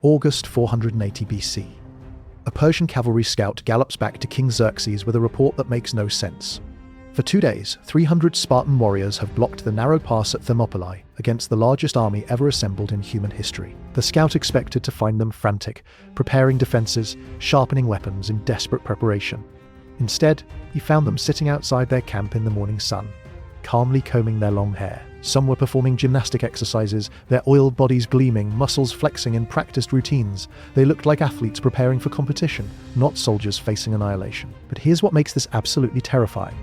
August 480 BC. A Persian cavalry scout gallops back to King Xerxes with a report that makes no sense. For 2 days, 300 Spartan warriors have blocked the narrow pass at Thermopylae against the largest army ever assembled in human history. The scout expected to find them frantic, preparing defenses, sharpening weapons in desperate preparation. Instead, he found them sitting outside their camp in the morning sun, calmly combing their long hair. Some were performing gymnastic exercises, their oiled bodies gleaming, muscles flexing in practiced routines. They looked like athletes preparing for competition, not soldiers facing annihilation. But here's what makes this absolutely terrifying.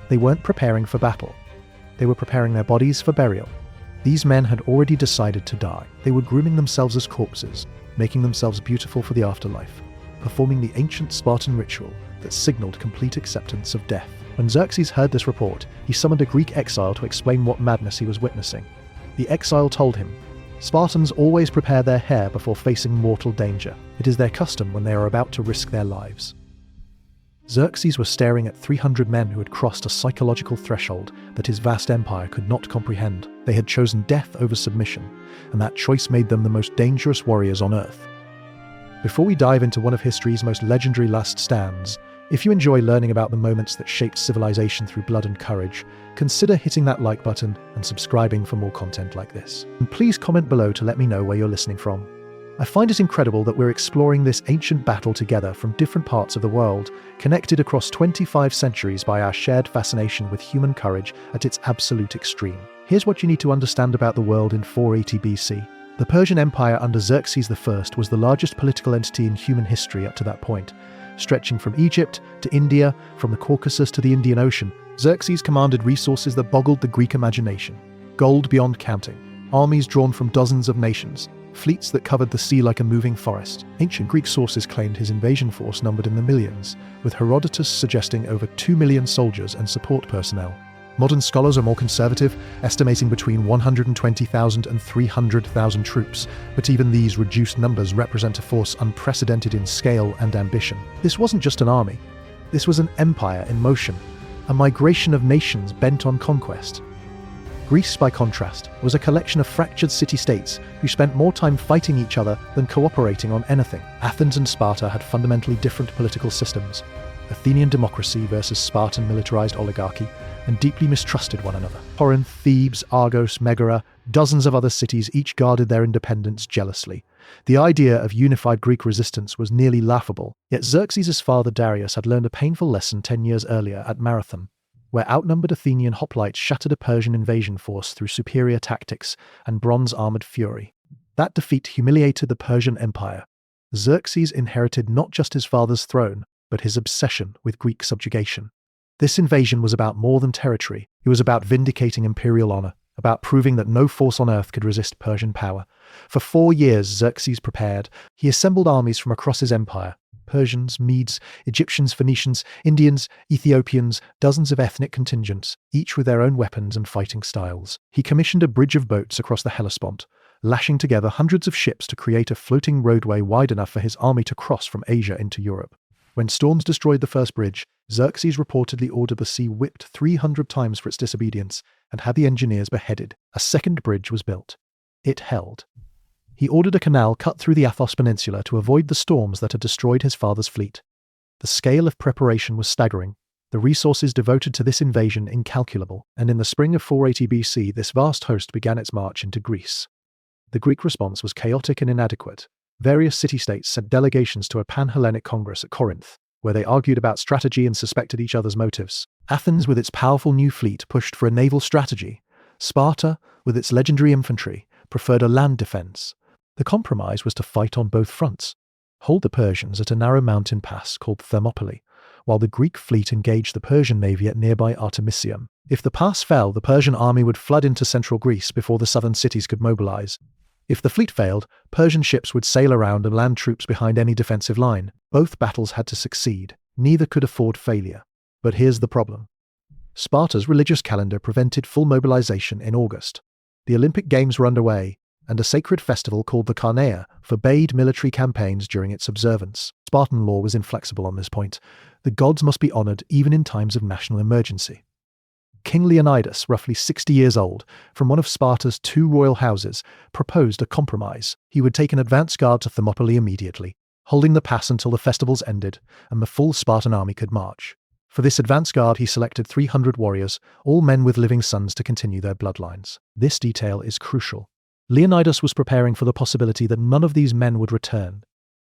They weren't preparing for battle. They were preparing their bodies for burial. These men had already decided to die. They were grooming themselves as corpses, making themselves beautiful for the afterlife, performing the ancient Spartan ritual that signaled complete acceptance of death. When Xerxes heard this report, he summoned a Greek exile to explain what madness he was witnessing. The exile told him, "Spartans always prepare their hair before facing mortal danger. It is their custom when they are about to risk their lives." Xerxes was staring at 300 men who had crossed a psychological threshold that his vast empire could not comprehend. They had chosen death over submission, and that choice made them the most dangerous warriors on earth. Before we dive into one of history's most legendary last stands, if you enjoy learning about the moments that shaped civilization through blood and courage, consider hitting that like button and subscribing for more content like this. And please comment below to let me know where you're listening from. I find it incredible that we're exploring this ancient battle together from different parts of the world, connected across 25 centuries by our shared fascination with human courage at its absolute extreme. Here's what you need to understand about the world in 480 BC. The Persian Empire under Xerxes I was the largest political entity in human history up to that point. Stretching from Egypt to India, from the Caucasus to the Indian Ocean, Xerxes commanded resources that boggled the Greek imagination. Gold beyond counting, armies drawn from dozens of nations, fleets that covered the sea like a moving forest. Ancient Greek sources claimed his invasion force numbered in the millions, with Herodotus suggesting over 2 million soldiers and support personnel. Modern scholars are more conservative, estimating between 120,000 and 300,000 troops, but even these reduced numbers represent a force unprecedented in scale and ambition. This wasn't just an army. This was an empire in motion, a migration of nations bent on conquest. Greece, by contrast, was a collection of fractured city-states who spent more time fighting each other than cooperating on anything. Athens and Sparta had fundamentally different political systems. Athenian democracy versus Spartan militarized oligarchy, and deeply mistrusted one another. Corinth, Thebes, Argos, Megara, dozens of other cities each guarded their independence jealously. The idea of unified Greek resistance was nearly laughable, yet Xerxes' father Darius had learned a painful lesson 10 years earlier at Marathon, where outnumbered Athenian hoplites shattered a Persian invasion force through superior tactics and bronze-armored fury. That defeat humiliated the Persian Empire. Xerxes inherited not just his father's throne, but his obsession with Greek subjugation. This invasion was about more than territory. It was about vindicating imperial honor, about proving that no force on earth could resist Persian power. For 4 years, Xerxes prepared. He assembled armies from across his empire: Persians, Medes, Egyptians, Phoenicians, Indians, Ethiopians, dozens of ethnic contingents, each with their own weapons and fighting styles. He commissioned a bridge of boats across the Hellespont, lashing together hundreds of ships to create a floating roadway wide enough for his army to cross from Asia into Europe. When storms destroyed the first bridge, Xerxes reportedly ordered the sea whipped 300 times for its disobedience and had the engineers beheaded. A second bridge was built. It held. He ordered a canal cut through the Athos Peninsula to avoid the storms that had destroyed his father's fleet. The scale of preparation was staggering, the resources devoted to this invasion incalculable, and in the spring of 480 BC this vast host began its march into Greece. The Greek response was chaotic and inadequate. Various city-states sent delegations to a pan-Hellenic Congress at Corinth, where they argued about strategy and suspected each other's motives. Athens, with its powerful new fleet, pushed for a naval strategy. Sparta, with its legendary infantry, preferred a land defense. The compromise was to fight on both fronts, hold the Persians at a narrow mountain pass called Thermopylae, while the Greek fleet engaged the Persian navy at nearby Artemisium. If the pass fell, the Persian army would flood into central Greece before the southern cities could mobilize. If the fleet failed, Persian ships would sail around and land troops behind any defensive line. Both battles had to succeed. Neither could afford failure. But here's the problem. Sparta's religious calendar prevented full mobilization in August. The Olympic Games were underway, and a sacred festival called the Carneia forbade military campaigns during its observance. Spartan law was inflexible on this point. The gods must be honored even in times of national emergency. King Leonidas, roughly 60 years old, from one of Sparta's two royal houses, proposed a compromise. He would take an advance guard to Thermopylae immediately, holding the pass until the festivals ended and the full Spartan army could march. For this advance guard, he selected 300 warriors, all men with living sons to continue their bloodlines. This detail is crucial. Leonidas was preparing for the possibility that none of these men would return.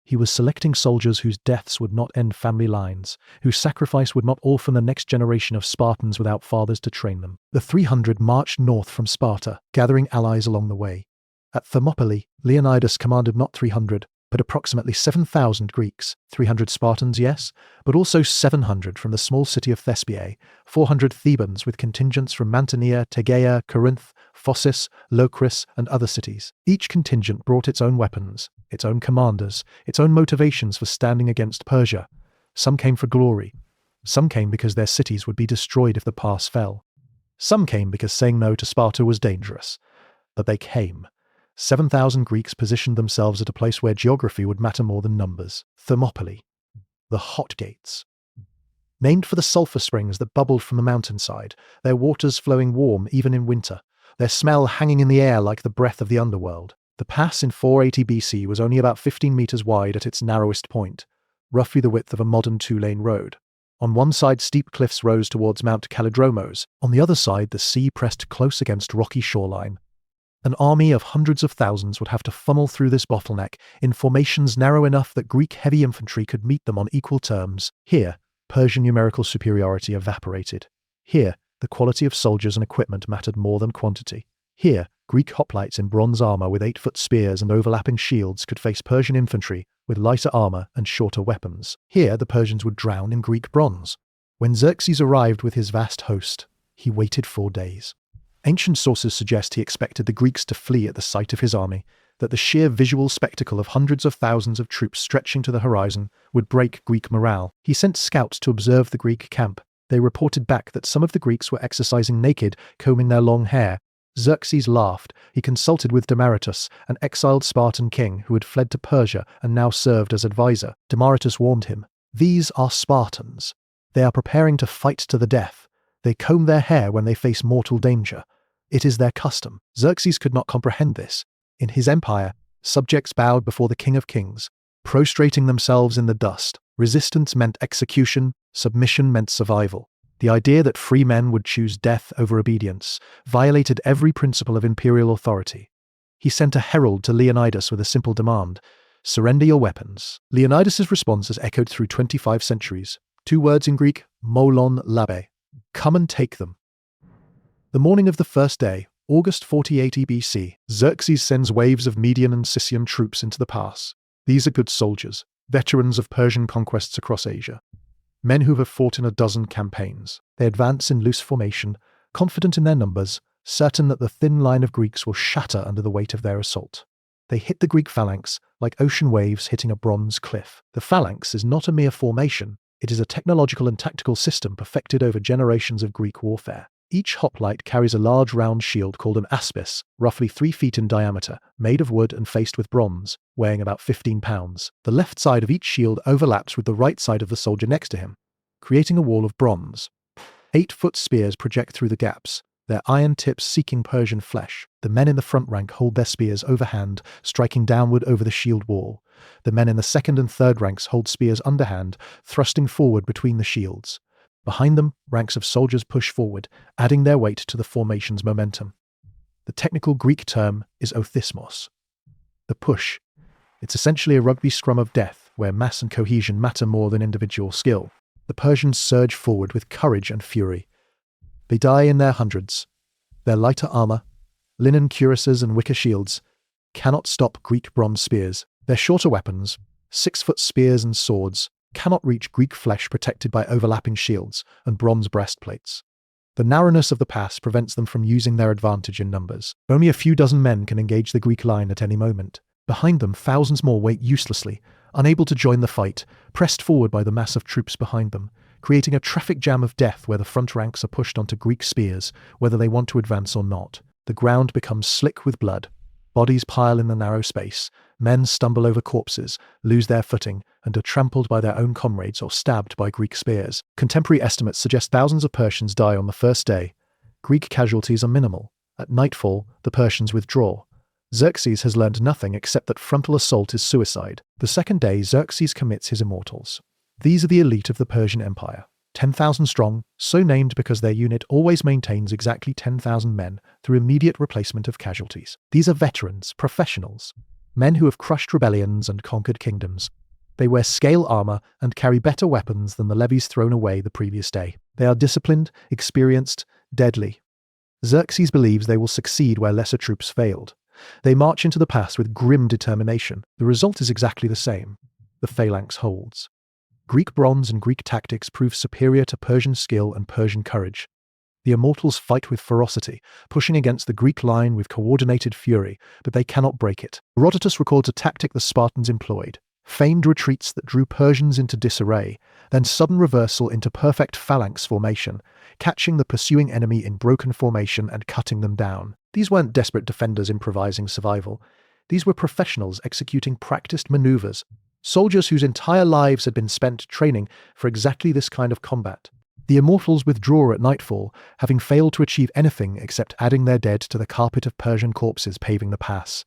He was selecting soldiers whose deaths would not end family lines, whose sacrifice would not orphan the next generation of Spartans without fathers to train them. The 300 marched north from Sparta, gathering allies along the way. At Thermopylae, Leonidas commanded not 300, but approximately 7,000 Greeks, 300 Spartans, yes, but also 700 from the small city of Thespiae, 400 Thebans with contingents from Mantinea, Tegea, Corinth, Phocis, Locris, and other cities. Each contingent brought its own weapons, its own commanders, its own motivations for standing against Persia. Some came for glory. Some came because their cities would be destroyed if the pass fell. Some came because saying no to Sparta was dangerous. But they came. 7,000 Greeks positioned themselves at a place where geography would matter more than numbers. Thermopylae. The Hot Gates. Named for the sulfur springs that bubbled from the mountainside, their waters flowing warm even in winter, their smell hanging in the air like the breath of the underworld. The pass in 480 BC was only about 15 meters wide at its narrowest point, roughly the width of a modern two-lane road. On one side, steep cliffs rose towards Mount Kallidromos. On the other side, the sea pressed close against rocky shoreline. An army of hundreds of thousands would have to funnel through this bottleneck in formations narrow enough that Greek heavy infantry could meet them on equal terms. Here, Persian numerical superiority evaporated. Here, the quality of soldiers and equipment mattered more than quantity. Here, Greek hoplites in bronze armor with 8-foot spears and overlapping shields could face Persian infantry with lighter armor and shorter weapons. Here, the Persians would drown in Greek bronze. When Xerxes arrived with his vast host, he waited 4 days. Ancient sources suggest he expected the Greeks to flee at the sight of his army, that the sheer visual spectacle of hundreds of thousands of troops stretching to the horizon would break Greek morale. He sent scouts to observe the Greek camp. They reported back that some of the Greeks were exercising naked, combing their long hair. Xerxes laughed. He consulted with Demaratus, an exiled Spartan king who had fled to Persia and now served as advisor. Demaratus warned him, "These are Spartans. They are preparing to fight to the death. They comb their hair when they face mortal danger. It is their custom." Xerxes could not comprehend this. In his empire, subjects bowed before the King of Kings, prostrating themselves in the dust. Resistance meant execution, submission meant survival. The idea that free men would choose death over obedience violated every principle of imperial authority. He sent a herald to Leonidas with a simple demand: surrender your weapons. Leonidas's response has echoed through 25 centuries. 2 words in Greek, molon labe. Come and take them. The morning of the first day, August 4080 BC, Xerxes sends waves of Median and Scythian troops into the pass. These are good soldiers, veterans of Persian conquests across Asia. Men who have fought in a dozen campaigns. They advance in loose formation, confident in their numbers, certain that the thin line of Greeks will shatter under the weight of their assault. They hit the Greek phalanx like ocean waves hitting a bronze cliff. The phalanx is not a mere formation. It is a technological and tactical system perfected over generations of Greek warfare. Each hoplite carries a large round shield called an aspis, roughly 3 feet in diameter, made of wood and faced with bronze, weighing about 15 pounds. The left side of each shield overlaps with the right side of the soldier next to him, creating a wall of bronze. 8-foot spears project through the gaps, their iron tips seeking Persian flesh. The men in the front rank hold their spears overhand, striking downward over the shield wall. The men in the second and third ranks hold spears underhand, thrusting forward between the shields. Behind them, ranks of soldiers push forward, adding their weight to the formation's momentum. The technical Greek term is othismos. The push. It's essentially a rugby scrum of death, where mass and cohesion matter more than individual skill. The Persians surge forward with courage and fury. They die in their hundreds. Their lighter armor, linen cuirasses and wicker shields, cannot stop Greek bronze spears. Their shorter weapons, 6-foot spears and swords, cannot reach Greek flesh protected by overlapping shields and bronze breastplates. The narrowness of the pass prevents them from using their advantage in numbers. Only a few dozen men can engage the Greek line at any moment. Behind them, thousands more wait uselessly, unable to join the fight, pressed forward by the mass of troops behind them, creating a traffic jam of death where the front ranks are pushed onto Greek spears, whether they want to advance or not. The ground becomes slick with blood. Bodies pile in the narrow space. Men stumble over corpses, lose their footing, and are trampled by their own comrades or stabbed by Greek spears. Contemporary estimates suggest thousands of Persians die on the first day, Greek casualties are minimal. At nightfall, the Persians withdraw. Xerxes has learned nothing except that frontal assault is suicide. The second day, Xerxes commits his immortals. These are the elite of the Persian Empire. 10,000 strong, so named because their unit always maintains exactly 10,000 men through immediate replacement of casualties. These are veterans, professionals, men who have crushed rebellions and conquered kingdoms. They wear scale armor and carry better weapons than the levies thrown away the previous day. They are disciplined, experienced, deadly. Xerxes believes they will succeed where lesser troops failed. They march into the pass with grim determination. The result is exactly the same. The phalanx holds. Greek bronze and Greek tactics prove superior to Persian skill and Persian courage. The immortals fight with ferocity, pushing against the Greek line with coordinated fury, but they cannot break it. Herodotus records a tactic the Spartans employed: feigned retreats that drew Persians into disarray, then sudden reversal into perfect phalanx formation, catching the pursuing enemy in broken formation and cutting them down. These weren't desperate defenders improvising survival. These were professionals executing practiced maneuvers, soldiers whose entire lives had been spent training for exactly this kind of combat. The immortals withdraw at nightfall, having failed to achieve anything except adding their dead to the carpet of Persian corpses paving the pass.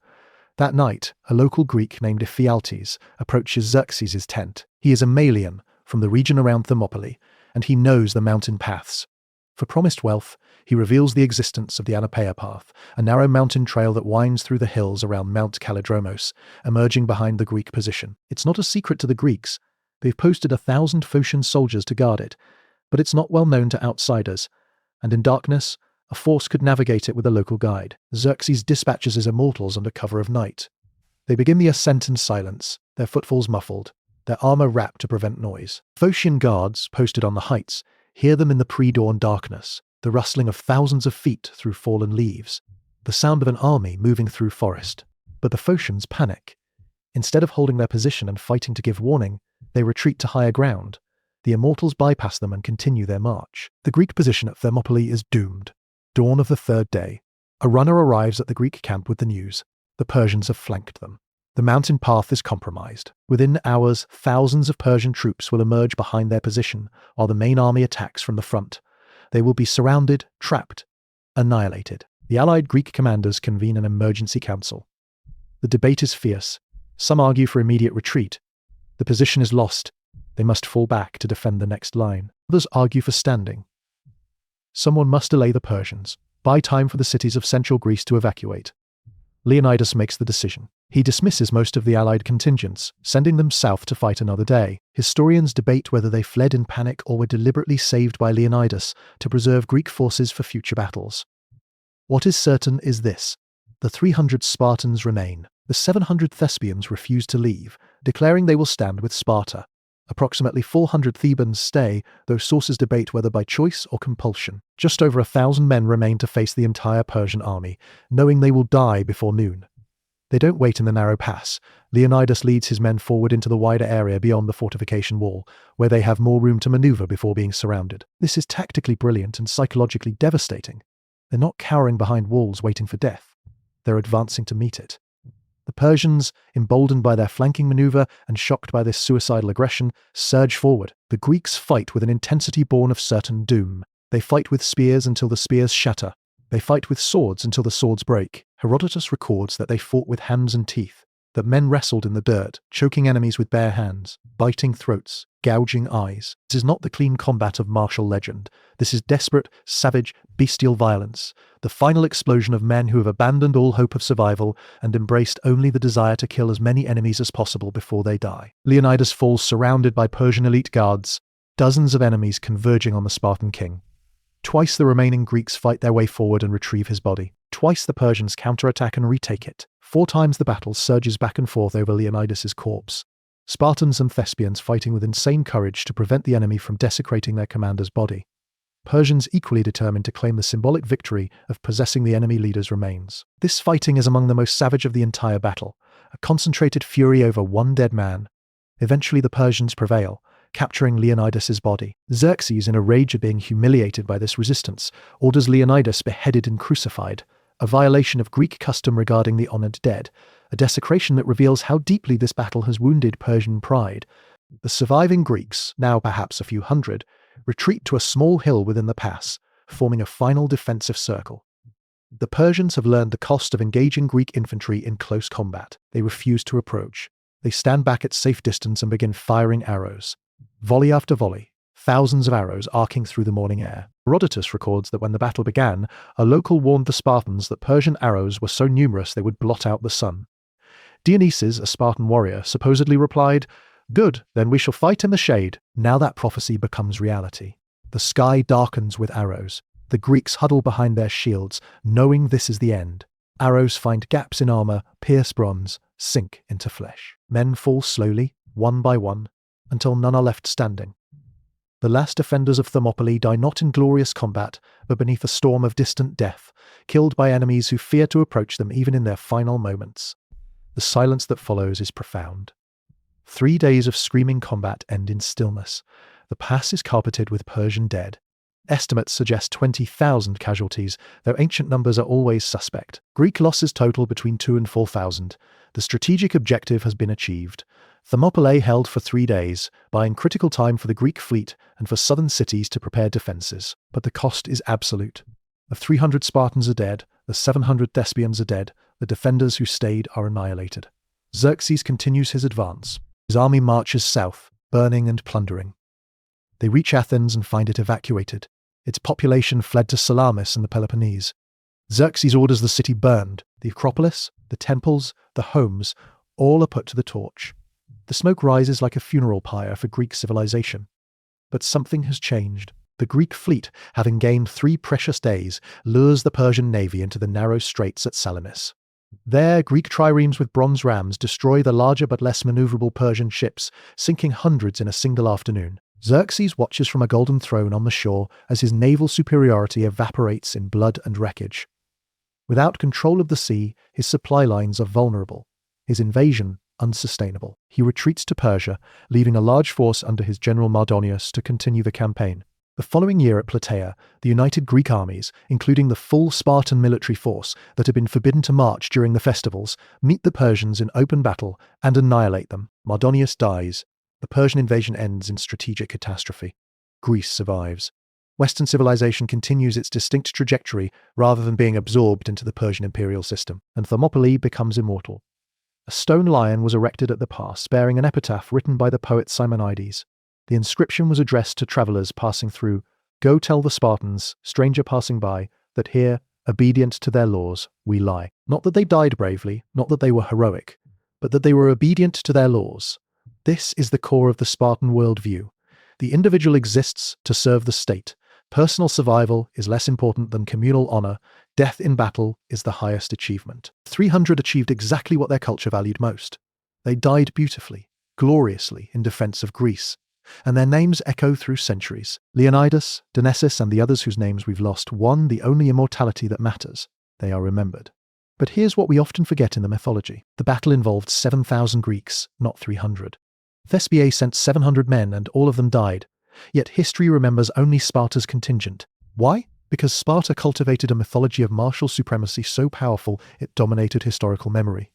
That night, a local Greek named Ephialtes approaches Xerxes' tent. He is a Malian from the region around Thermopylae, and he knows the mountain paths. For promised wealth, he reveals the existence of the Anapeia Path, a narrow mountain trail that winds through the hills around Mount Kallidromos, emerging behind the Greek position. It's not a secret to the Greeks. They've posted 1,000 Phocian soldiers to guard it, but it's not well known to outsiders, and in darkness, a force could navigate it with a local guide. Xerxes dispatches his immortals under cover of night. They begin the ascent in silence, their footfalls muffled, their armor wrapped to prevent noise. Phocian guards, posted on the heights, hear them in the pre-dawn darkness, the rustling of thousands of feet through fallen leaves, the sound of an army moving through forest. But the Phocians panic. Instead of holding their position and fighting to give warning, they retreat to higher ground. The immortals bypass them and continue their march. The Greek position at Thermopylae is doomed. Dawn of the third day. A runner arrives at the Greek camp with the news. The Persians have flanked them. The mountain path is compromised. Within hours, thousands of Persian troops will emerge behind their position, while the main army attacks from the front. They will be surrounded, trapped, annihilated. The allied Greek commanders convene an emergency council. The debate is fierce. Some argue for immediate retreat. The position is lost. They must fall back to defend the next line. Others argue for standing. Someone must delay the Persians, buy time for the cities of central Greece to evacuate. Leonidas makes the decision. He dismisses most of the allied contingents, sending them south to fight another day. Historians debate whether they fled in panic or were deliberately saved by Leonidas to preserve Greek forces for future battles. What is certain is this: the 300 Spartans remain. The 700 Thespians refuse to leave, declaring they will stand with Sparta. Approximately 400 Thebans stay, though sources debate whether by choice or compulsion. Just over 1,000 men remain to face the entire Persian army, knowing they will die before noon. They don't wait in the narrow pass. Leonidas leads his men forward into the wider area beyond the fortification wall, where they have more room to maneuver before being surrounded. This is tactically brilliant and psychologically devastating. They're not cowering behind walls waiting for death. They're advancing to meet it. The Persians, emboldened by their flanking maneuver and shocked by this suicidal aggression, surge forward. The Greeks fight with an intensity born of certain doom. They fight with spears until the spears shatter. They fight with swords until the swords break. Herodotus records that they fought with hands and teeth, that men wrestled in the dirt, choking enemies with bare hands, biting throats, gouging eyes. This is not the clean combat of martial legend. This is desperate, savage, bestial violence, the final explosion of men who have abandoned all hope of survival and embraced only the desire to kill as many enemies as possible before they die. Leonidas falls surrounded by Persian elite guards, dozens of enemies converging on the Spartan king. Twice the remaining Greeks fight their way forward and retrieve his body. Twice the Persians counterattack and retake it. 4 times the battle surges back and forth over Leonidas' corpse. Spartans and Thespians fighting with insane courage to prevent the enemy from desecrating their commander's body. Persians equally determined to claim the symbolic victory of possessing the enemy leader's remains. This fighting is among the most savage of the entire battle, a concentrated fury over one dead man. Eventually the Persians prevail, capturing Leonidas' body. Xerxes, in a rage at being humiliated by this resistance, orders Leonidas beheaded and crucified, a violation of Greek custom regarding the honored dead, a desecration that reveals how deeply this battle has wounded Persian pride. The surviving Greeks, now perhaps a few hundred, retreat to a small hill within the pass, forming a final defensive circle. The Persians have learned the cost of engaging Greek infantry in close combat. They refuse to approach. They stand back at safe distance and begin firing arrows. Volley after volley, thousands of arrows arcing through the morning air. Herodotus records that when the battle began, a local warned the Spartans that Persian arrows were so numerous they would blot out the sun. Dionysus, a Spartan warrior, supposedly replied, "Good, then we shall fight in the shade." Now that prophecy becomes reality. The sky darkens with arrows. The Greeks huddle behind their shields, knowing this is the end. Arrows find gaps in armor, pierce bronze, sink into flesh. Men fall slowly, one by one, until none are left standing. The last defenders of Thermopylae die not in glorious combat, but beneath a storm of distant death, killed by enemies who fear to approach them even in their final moments. The silence that follows is profound. 3 days of screaming combat end in stillness. The pass is carpeted with Persian dead. Estimates suggest 20,000 casualties, though ancient numbers are always suspect. Greek losses total between 2,000 and 4,000. The strategic objective has been achieved. Thermopylae held for 3 days, buying critical time for the Greek fleet and for southern cities to prepare defences. But the cost is absolute. The 300 Spartans are dead, the 700 Thespians are dead, the defenders who stayed are annihilated. Xerxes continues his advance. His army marches south, burning and plundering. They reach Athens and find it evacuated. Its population fled to Salamis in the Peloponnese. Xerxes orders the city burned. The Acropolis, the temples, the homes, all are put to the torch. The smoke rises like a funeral pyre for Greek civilization. But something has changed. The Greek fleet, having gained 3 precious days, lures the Persian navy into the narrow straits at Salamis. There, Greek triremes with bronze rams destroy the larger but less maneuverable Persian ships, sinking hundreds in a single afternoon. Xerxes watches from a golden throne on the shore as his naval superiority evaporates in blood and wreckage. Without control of the sea, his supply lines are vulnerable, his invasion unsustainable. He retreats to Persia, leaving a large force under his general Mardonius to continue the campaign. The following year at Plataea, the united Greek armies, including the full Spartan military force that had been forbidden to march during the festivals, meet the Persians in open battle and annihilate them. Mardonius dies. The Persian invasion ends in strategic catastrophe. Greece survives. Western civilization continues its distinct trajectory rather than being absorbed into the Persian imperial system, and Thermopylae becomes immortal. A stone lion was erected at the pass, bearing an epitaph written by the poet Simonides. The inscription was addressed to travelers passing through. "Go tell the Spartans, stranger passing by, that here, obedient to their laws, we lie." Not that they died bravely, not that they were heroic, but that they were obedient to their laws. This is the core of the Spartan worldview. The individual exists to serve the state. Personal survival is less important than communal honor. Death in battle is the highest achievement. 300 achieved exactly what their culture valued most. They died beautifully, gloriously in defense of Greece. And their names echo through centuries. Leonidas, Dionysus, and the others whose names we've lost won the only immortality that matters. They are remembered. But here's what we often forget in the mythology. The battle involved 7,000 Greeks, not 300. Thespiae sent 700 men and all of them died. Yet history remembers only Sparta's contingent. Why? Because Sparta cultivated a mythology of martial supremacy so powerful it dominated historical memory.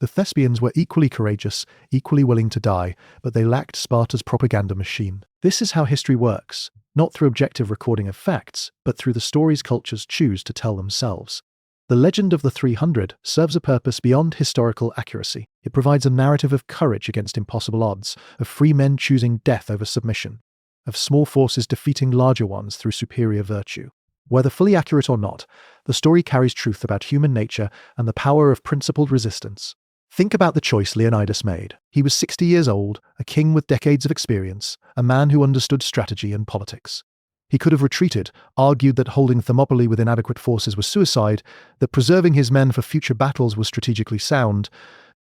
The Thespians were equally courageous, equally willing to die, but they lacked Sparta's propaganda machine. This is how history works, not through objective recording of facts, but through the stories cultures choose to tell themselves. The legend of the 300 serves a purpose beyond historical accuracy. It provides a narrative of courage against impossible odds, of free men choosing death over submission, of small forces defeating larger ones through superior virtue. Whether fully accurate or not, the story carries truth about human nature and the power of principled resistance. Think about the choice Leonidas made. He was 60 years old, a king with decades of experience, a man who understood strategy and politics. He could have retreated, argued that holding Thermopylae with inadequate forces was suicide, that preserving his men for future battles was strategically sound.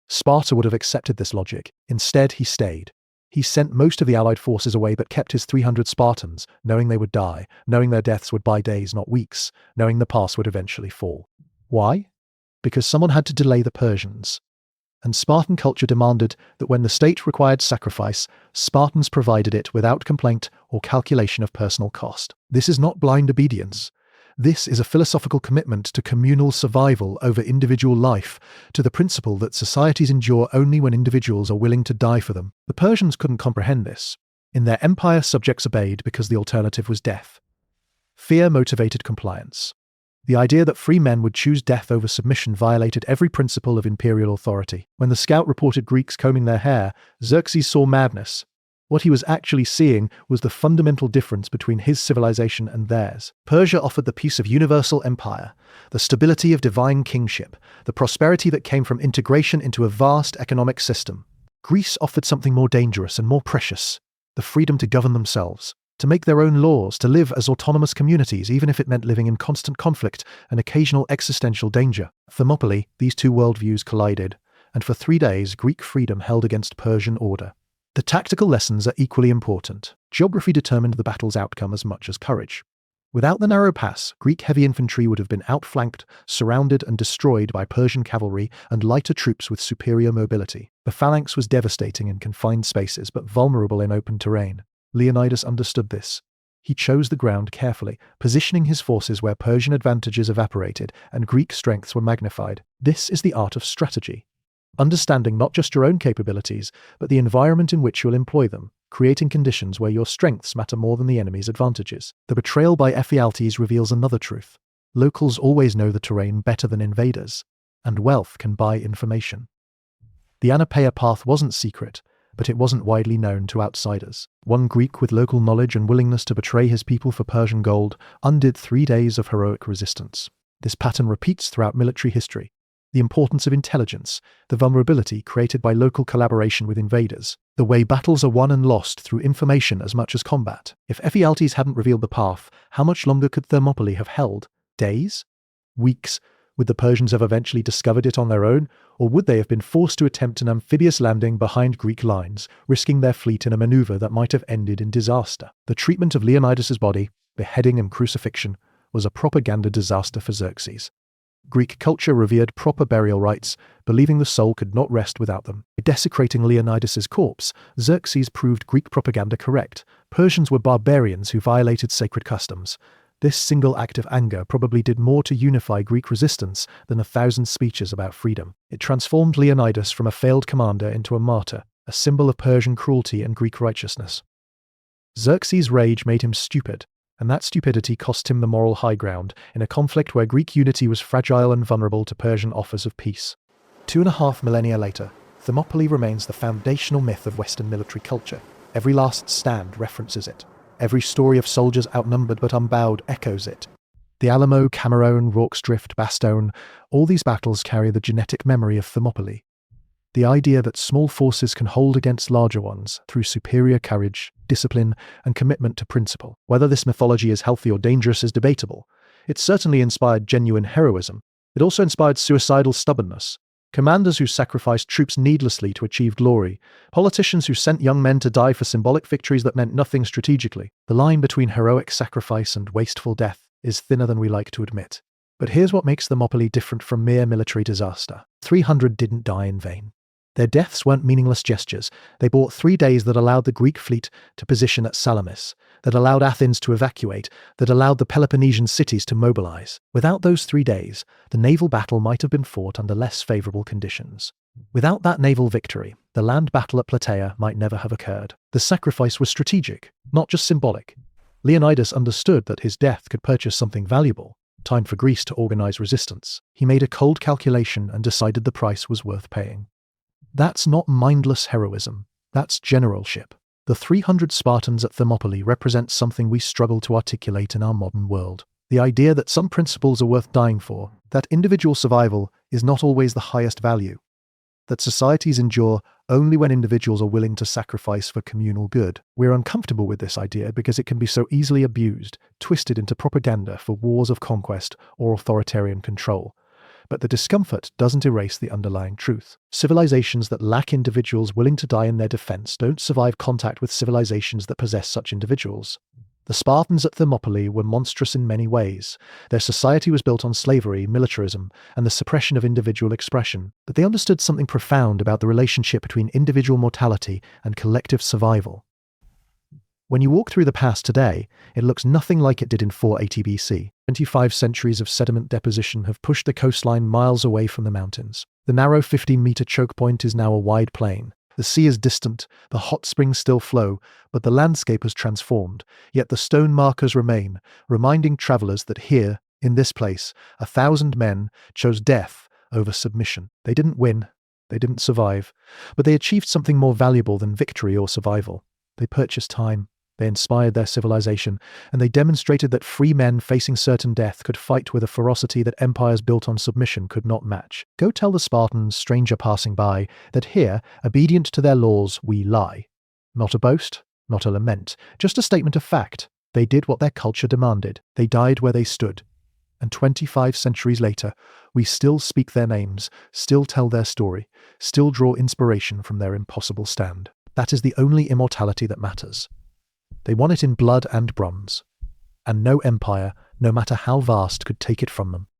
Sparta would have accepted this logic. Instead, he stayed. He sent most of the allied forces away but kept his 300 Spartans, knowing they would die, knowing their deaths would buy days, not weeks, knowing the pass would eventually fall. Why? Because someone had to delay the Persians. And Spartan culture demanded that when the state required sacrifice, Spartans provided it without complaint or calculation of personal cost. This is not blind obedience. This is a philosophical commitment to communal survival over individual life, to the principle that societies endure only when individuals are willing to die for them. The Persians couldn't comprehend this. In their empire, subjects obeyed because the alternative was death. Fear motivated compliance. The idea that free men would choose death over submission violated every principle of imperial authority. When the scout reported Greeks combing their hair, Xerxes saw madness. What he was actually seeing was the fundamental difference between his civilization and theirs. Persia offered the peace of universal empire, the stability of divine kingship, the prosperity that came from integration into a vast economic system. Greece offered something more dangerous and more precious, the freedom to govern themselves, to make their own laws, to live as autonomous communities, even if it meant living in constant conflict and occasional existential danger. At Thermopylae, these two worldviews collided, and for 3 days Greek freedom held against Persian order. The tactical lessons are equally important. Geography determined the battle's outcome as much as courage. Without the narrow pass, Greek heavy infantry would have been outflanked, surrounded and destroyed by Persian cavalry and lighter troops with superior mobility. The phalanx was devastating in confined spaces but vulnerable in open terrain. Leonidas understood this. He chose the ground carefully, positioning his forces where Persian advantages evaporated and Greek strengths were magnified. This is the art of strategy. Understanding not just your own capabilities, but the environment in which you'll employ them, creating conditions where your strengths matter more than the enemy's advantages. The betrayal by Ephialtes reveals another truth. Locals always know the terrain better than invaders, and wealth can buy information. The Anapeia path wasn't secret, but it wasn't widely known to outsiders. One Greek with local knowledge and willingness to betray his people for Persian gold undid 3 days of heroic resistance. This pattern repeats throughout military history. The importance of intelligence, the vulnerability created by local collaboration with invaders, the way battles are won and lost through information as much as combat. If Ephialtes hadn't revealed the path, how much longer could Thermopylae have held? Days? Weeks? Would the Persians have eventually discovered it on their own, or would they have been forced to attempt an amphibious landing behind Greek lines, risking their fleet in a maneuver that might have ended in disaster? The treatment of Leonidas's body, beheading and crucifixion, was a propaganda disaster for Xerxes. Greek culture revered proper burial rites, believing the soul could not rest without them. By desecrating Leonidas's corpse, Xerxes proved Greek propaganda correct. Persians were barbarians who violated sacred customs. This single act of anger probably did more to unify Greek resistance than 1,000 speeches about freedom. It transformed Leonidas from a failed commander into a martyr, a symbol of Persian cruelty and Greek righteousness. Xerxes' rage made him stupid, and that stupidity cost him the moral high ground in a conflict where Greek unity was fragile and vulnerable to Persian offers of peace. 2.5 millennia later, Thermopylae remains the foundational myth of Western military culture. Every last stand references it. Every story of soldiers outnumbered but unbowed echoes it. The Alamo, Cameroon, Rorke's Drift, Bastogne, all these battles carry the genetic memory of Thermopylae. The idea that small forces can hold against larger ones through superior courage, discipline, and commitment to principle. Whether this mythology is healthy or dangerous is debatable. It certainly inspired genuine heroism. It also inspired suicidal stubbornness. Commanders who sacrificed troops needlessly to achieve glory, politicians who sent young men to die for symbolic victories that meant nothing strategically. The line between heroic sacrifice and wasteful death is thinner than we like to admit. But here's what makes Thermopylae different from mere military disaster. 300 didn't die in vain. Their deaths weren't meaningless gestures. They bought 3 days that allowed the Greek fleet to position at Salamis, that allowed Athens to evacuate, that allowed the Peloponnesian cities to mobilize. Without those 3 days, the naval battle might have been fought under less favorable conditions. Without that naval victory, the land battle at Plataea might never have occurred. The sacrifice was strategic, not just symbolic. Leonidas understood that his death could purchase something valuable, time for Greece to organize resistance. He made a cold calculation and decided the price was worth paying. That's not mindless heroism. That's generalship. The 300 Spartans at Thermopylae represent something we struggle to articulate in our modern world. The idea that some principles are worth dying for, that individual survival is not always the highest value, that societies endure only when individuals are willing to sacrifice for communal good. We're uncomfortable with this idea because it can be so easily abused, twisted into propaganda for wars of conquest or authoritarian control. But the discomfort doesn't erase the underlying truth. Civilizations that lack individuals willing to die in their defense don't survive contact with civilizations that possess such individuals. The Spartans at Thermopylae were monstrous in many ways. Their society was built on slavery, militarism, and the suppression of individual expression. But they understood something profound about the relationship between individual mortality and collective survival. When you walk through the pass today, it looks nothing like it did in 480 BC. 25 centuries of sediment deposition have pushed the coastline miles away from the mountains. The narrow 15-meter choke point is now a wide plain. The sea is distant, the hot springs still flow, but the landscape has transformed. Yet the stone markers remain, reminding travelers that here, in this place, 1,000 men chose death over submission. They didn't win, they didn't survive, but they achieved something more valuable than victory or survival. They purchased time. They inspired their civilization, and they demonstrated that free men facing certain death could fight with a ferocity that empires built on submission could not match. Go tell the Spartans, stranger passing by, that here, obedient to their laws, we lie. Not a boast, not a lament, just a statement of fact. They did what their culture demanded. They died where they stood. And 25 centuries later, we still speak their names, still tell their story, still draw inspiration from their impossible stand. That is the only immortality that matters. They won it in blood and bronze, and no empire, no matter how vast, could take it from them.